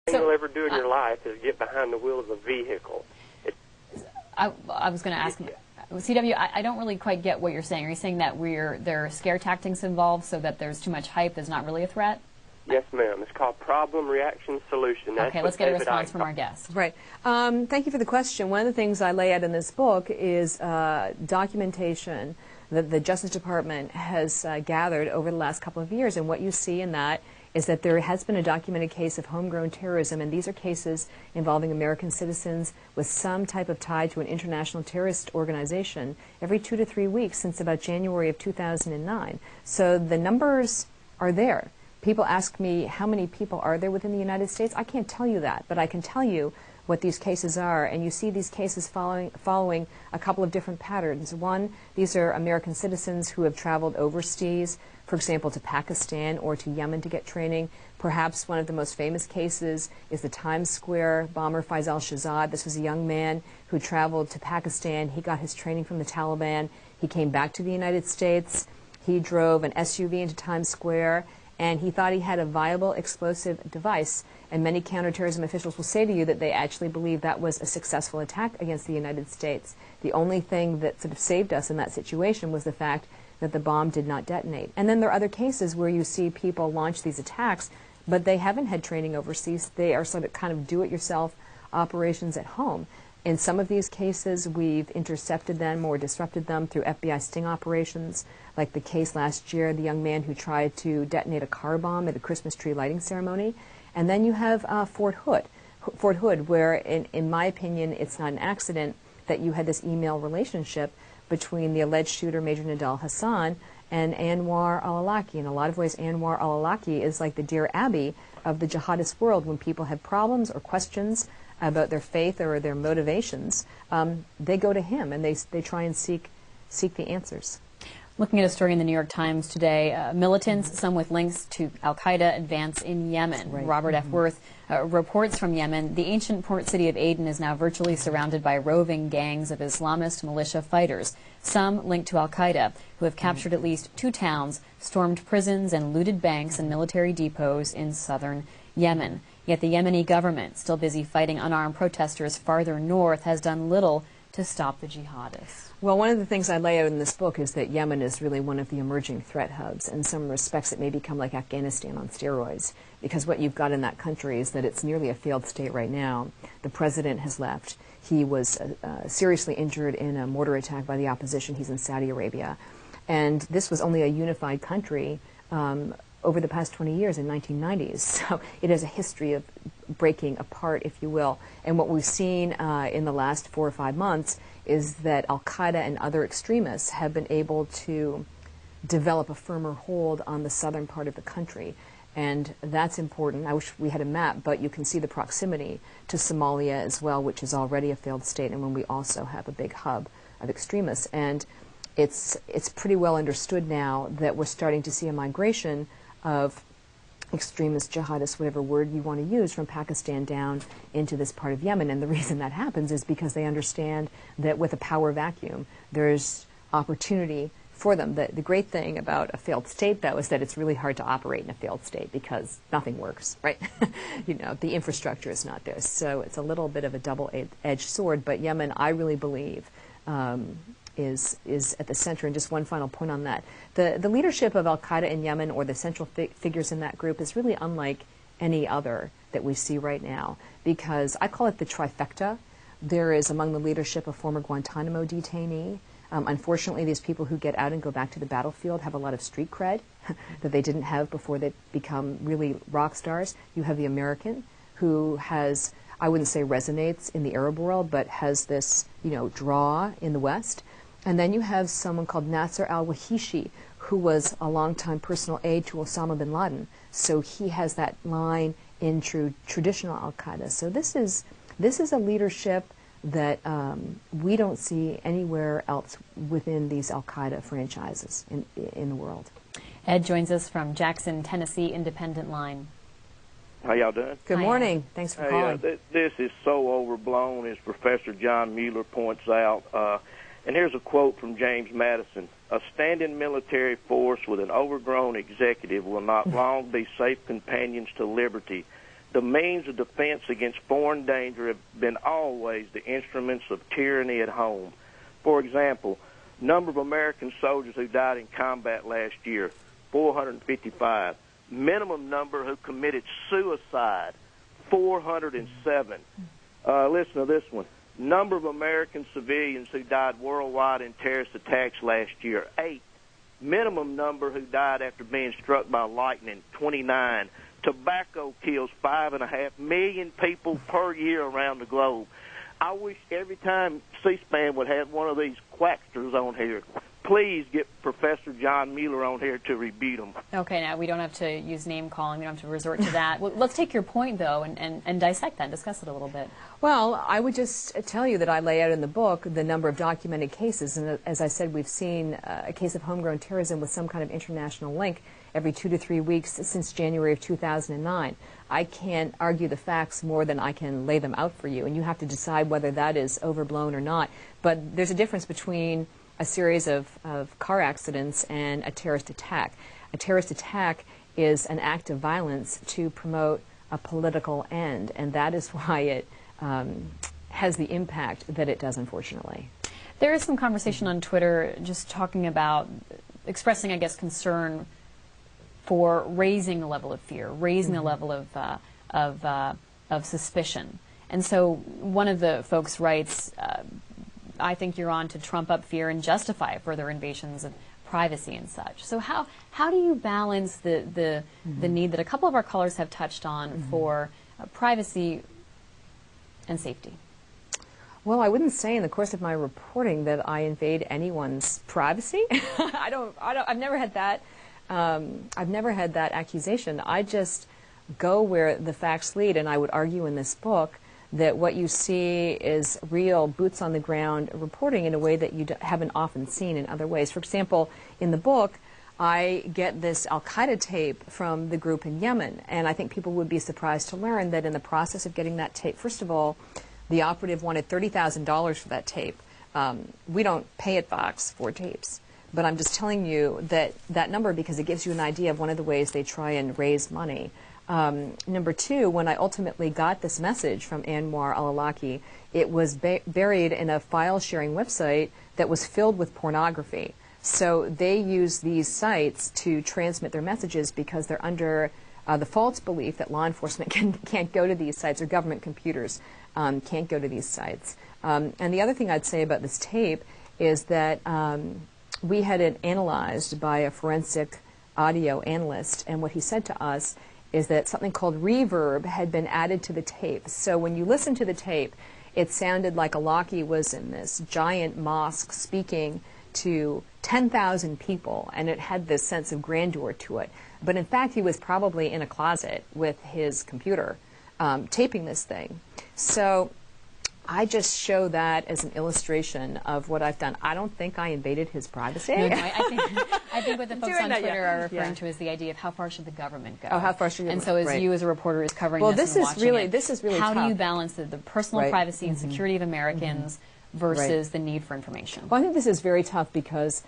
thing you'll ever do in your life is get behind the wheel of a vehicle. I was going to ask him, CW, I don't really quite get what you're saying. Are you saying that there are scare tactics involved so that there's too much hype, there's not really a threat? Yes, ma'am. It's called problem, reaction, solution. Okay, let's get a response from our guest. Right. Thank you for the question. One of the things I lay out in this book is documentation that the Justice Department has gathered over the last couple of years. And what you see in that is that there has been a documented case of homegrown terrorism, and these are cases involving American citizens with some type of tie to an international terrorist organization every 2 to 3 weeks since about January of 2009. So the numbers are there. People ask me, how many people are there within the United States? I can't tell you that, but I can tell you what these cases are, and you see these cases following a couple of different patterns. One, these are American citizens who have traveled overseas, for example, to Pakistan or to Yemen to get training. Perhaps one of the most famous cases is the Times Square bomber Faisal Shahzad. This was a young man who traveled to Pakistan. He got his training from the Taliban. He came back to the United States. He drove an SUV into Times Square, and he thought he had a viable explosive device. And many counterterrorism officials will say to you that they actually believe that was a successful attack against the United States. The only thing that sort of saved us in that situation was the fact that the bomb did not detonate. And then there are other cases where you see people launch these attacks, but they haven't had training overseas. They are sort of kind of do-it-yourself operations at home. In some of these cases, we've intercepted them or disrupted them through FBI sting operations, like the case last year, the young man who tried to detonate a car bomb at a Christmas tree lighting ceremony. And then you have Fort Hood, where, in my opinion, it's not an accident that you had this email relationship between the alleged shooter, Major Nadal Hassan, and Anwar al-Awlaki. In a lot of ways, Anwar al-Awlaki is like the Dear Abby of the jihadist world. When people have problems or questions about their faith or their motivations, they go to him and they try and seek the answers. Looking at a story in the New York Times today, militants, some with links to al-Qaeda, advance in Yemen. Right. Robert F. Worth reports from Yemen. The ancient port city of Aden is now virtually surrounded by roving gangs of Islamist militia fighters, some linked to al-Qaeda, who have captured at least 2 towns, stormed prisons, and looted banks and military depots in southern Yemen. Yet the Yemeni government, still busy fighting unarmed protesters farther north, has done little to stop the jihadists. Well, one of the things I lay out in this book is that Yemen is really one of the emerging threat hubs. In some respects, it may become like Afghanistan on steroids, because what you've got in that country is that it's nearly a failed state right now. The president has left. He was seriously injured in a mortar attack by the opposition. He's in Saudi Arabia. And this was only a unified country over the past 20 years in 1990s. So it has a history of breaking apart, if you will. And what we've seen in the last 4 or 5 months is that al-Qaeda and other extremists have been able to develop a firmer hold on the southern part of the country. And that's important. I wish we had a map, but you can see the proximity to Somalia as well, which is already a failed state, and when we also have a big hub of extremists. And it's pretty well understood now that we're starting to see a migration of extremist jihadists, whatever word you want to use, from Pakistan down into this part of Yemen. And the reason that happens is because they understand that with a power vacuum, there's opportunity for them. The great thing about a failed state, though, is that it's really hard to operate in a failed state because nothing works, right? You know, the infrastructure is not there. So it's a little bit of a double-edged sword. But Yemen, I really believe, is at the center. And just one final point on that. The leadership of al-Qaeda in Yemen, or the central figures in that group, is really unlike any other that we see right now, because I call it the trifecta. There is among the leadership a former Guantanamo detainee. Unfortunately, these people who get out and go back to the battlefield have a lot of street cred that they didn't have before they become really rock stars. You have the American who has, I wouldn't say resonates in the Arab world, but has this, draw in the West. And then you have someone called Nasser al-Wahishi, who was a longtime personal aide to Osama bin Laden. So he has that line in traditional al-Qaeda. So this is a leadership that we don't see anywhere else within these al-Qaeda franchises in the world. Ed joins us from Jackson, Tennessee, Independent Line. How y'all doing? Good morning. Thanks for calling. This is so overblown, as Professor John Mueller points out. And here's a quote from James Madison. A standing military force with an overgrown executive will not long be safe companions to liberty. the means of defense against foreign danger have been always the instruments of tyranny at home. For example, number of American soldiers who died in combat last year, 455. Minimum number who committed suicide, 407. Listen to this one. Number of American civilians who died worldwide in terrorist attacks last year, 8. Minimum number who died after being struck by lightning, 29. Tobacco kills 5.5 million people per year around the globe. I wish every time C-SPAN would have one of these quacksters on here. Please get Professor John Mueller on here to rebut them. Okay, now we don't have to use name calling. We don't have to resort to that. Well, let's take your point, though, and dissect that, discuss it a little bit. Well, I would just tell you that I lay out in the book the number of documented cases. And as I said, we've seen a case of homegrown terrorism with some kind of international link every 2 to 3 weeks since January of 2009. I can't argue the facts more than I can lay them out for you. And you have to decide whether that is overblown or not. But there's a difference between a series of car accidents and a terrorist attack. A terrorist attack is an act of violence to promote a political end, and that is why it has the impact that it does, unfortunately. There is some conversation on Twitter just talking about, expressing, I guess, concern for raising the level of fear, raising the level of suspicion. And so one of the folks writes, I think you're on to trump up fear and justify further invasions of privacy and such. So how do you balance the need that a couple of our callers have touched on for privacy and safety? Well, I wouldn't say in the course of my reporting that I invade anyone's privacy. I've never had that. I've never had that accusation. I just go where the facts lead, and I would argue in this book that what you see is real boots-on-the-ground reporting in a way that you haven't often seen in other ways. For example, in the book, I get this al-Qaeda tape from the group in Yemen, and I think people would be surprised to learn that in the process of getting that tape, first of all, the operative wanted $30,000 for that tape. We don't pay at Vox for tapes, but I'm just telling you that number because it gives you an idea of one of the ways they try and raise money. Number two, when I ultimately got this message from Anwar al-Awlaki, it was buried in a file-sharing website that was filled with pornography. So they use these sites to transmit their messages because they're under the false belief that law enforcement can't go to these sites, or government computers can't go to these sites. And the other thing I'd say about this tape is that we had it analyzed by a forensic audio analyst, and what he said to us is that something called reverb had been added to the tape. So when you listen to the tape, it sounded like Awlaki was in this giant mosque speaking to 10,000 people, and it had this sense of grandeur to it. But in fact, he was probably in a closet with his computer taping this thing. So I just show that as an illustration of what I've done. I don't think I invaded his privacy. No, I think what the folks on Twitter are referring to is the idea of how far should the government go. Oh, how far should And so as you as a reporter is covering this and watching it, this is really how tough. do you balance the personal privacy and security of Americans versus the need for information? Well, I think this is very tough because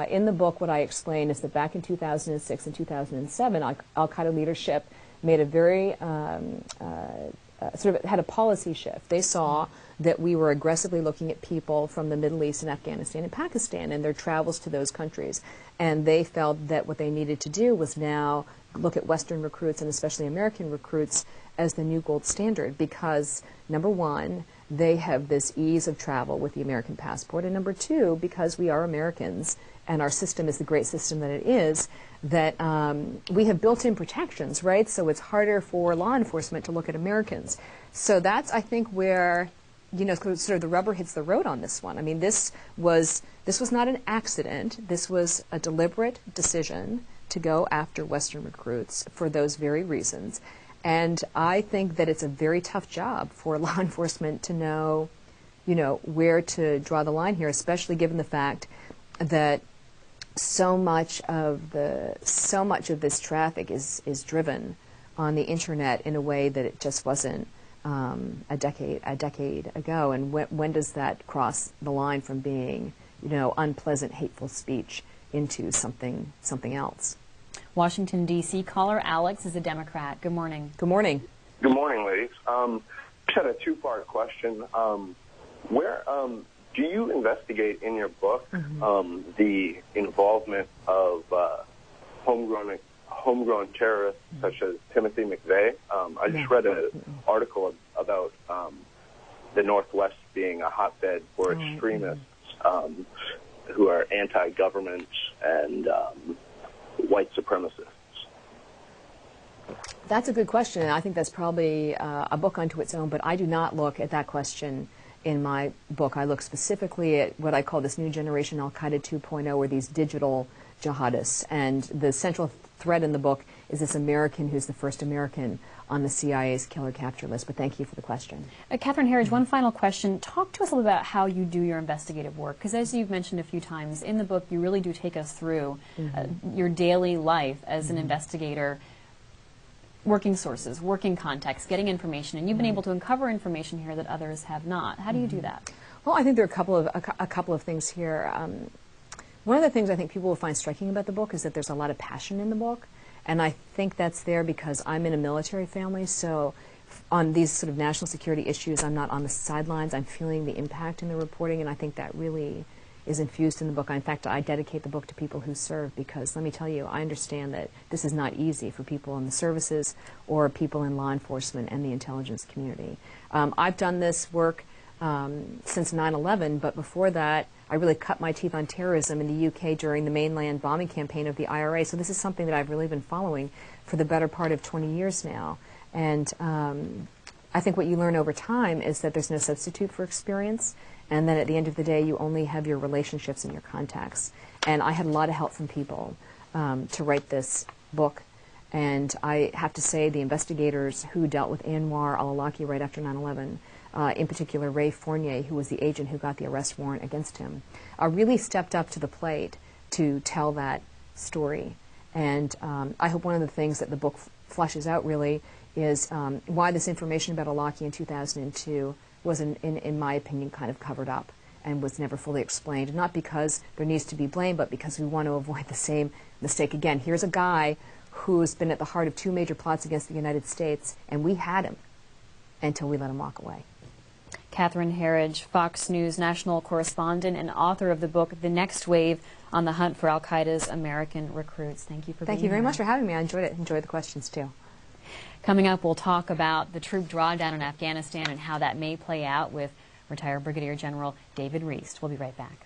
in the book what I explain is that back in 2006 and 2007, al-Qaeda leadership made a very sort of had a policy shift. They saw that we were aggressively looking at people from the Middle East and Afghanistan and Pakistan and their travels to those countries. And they felt that what they needed to do was now look at Western recruits and especially American recruits as the new gold standard because, number one, they have this ease of travel with the American passport, and number two, because we are Americans and our system is the great system that it is, that we have built-in protections, right? So it's harder for law enforcement to look at Americans. So that's, I think, where sort of the rubber hits the road on this one. I mean, this was not an accident. This was a deliberate decision to go after Western recruits for those very reasons. And I think that it's a very tough job for law enforcement to know, where to draw the line here, especially given the fact that so much of this traffic is driven on the internet in a way that it just wasn't a decade ago. And when does that cross the line from being, unpleasant, hateful speech into something else? Washington, D.C. caller Alex is a Democrat. Good morning. Good morning. Good morning, ladies. Just had a two-part question. Where do you investigate in your book the involvement of homegrown terrorists such as Timothy McVeigh? I just read an article about the Northwest being a hotbed for extremists who are anti-government and white supremacists. That's a good question, and I think that's probably a book unto its own, but I do not look at that question in my book. I look specifically at what I call this new generation Al-Qaeda 2.0, or these digital jihadists, and the central thread in the book is this American who's the first American on the CIA's killer capture list. But thank you for the question. Catherine Herridge, one final question. Talk to us a little about how you do your investigative work, because as you've mentioned a few times, in the book you really do take us through your daily life as an investigator, working sources, working contacts, getting information, and you've been able to uncover information here that others have not. How do you do that? Well, I think there are a couple of things here. One of the things I think people will find striking about the book is that there's a lot of passion in the book, and I think that's there because I'm in a military family, so on these sort of national security issues, I'm not on the sidelines. I'm feeling the impact in the reporting, and I think that really is infused in the book. In fact, I dedicate the book to people who serve because, let me tell you, I understand that this is not easy for people in the services or people in law enforcement and the intelligence community. I've done this work since 9/11, but before that, I really cut my teeth on terrorism in the UK during the mainland bombing campaign of the IRA. So this is something that I've really been following for the better part of 20 years now. And I think what you learn over time is that there's no substitute for experience, and then at the end of the day, you only have your relationships and your contacts. And I had a lot of help from people to write this book. And I have to say the investigators who dealt with Anwar al-Awlaki right after 9/11, in particular Ray Fournier, who was the agent who got the arrest warrant against him, really stepped up to the plate to tell that story. And I hope one of the things that the book fleshes out really is why this information about al-Awlaki in 2002 was, in my opinion, kind of covered up and was never fully explained. Not because there needs to be blame, but because we want to avoid the same mistake again. Here's a guy who's been at the heart of two major plots against the United States, and we had him until we let him walk away. Catherine Herridge, Fox News national correspondent and author of the book The Next Wave on the Hunt for Al-Qaeda's American Recruits. Thank you for being here. Thank you very much for having me. I enjoyed it. Enjoyed the questions, too. Coming up, we'll talk about the troop drawdown in Afghanistan and how that may play out with retired Brigadier General David Reist. We'll be right back.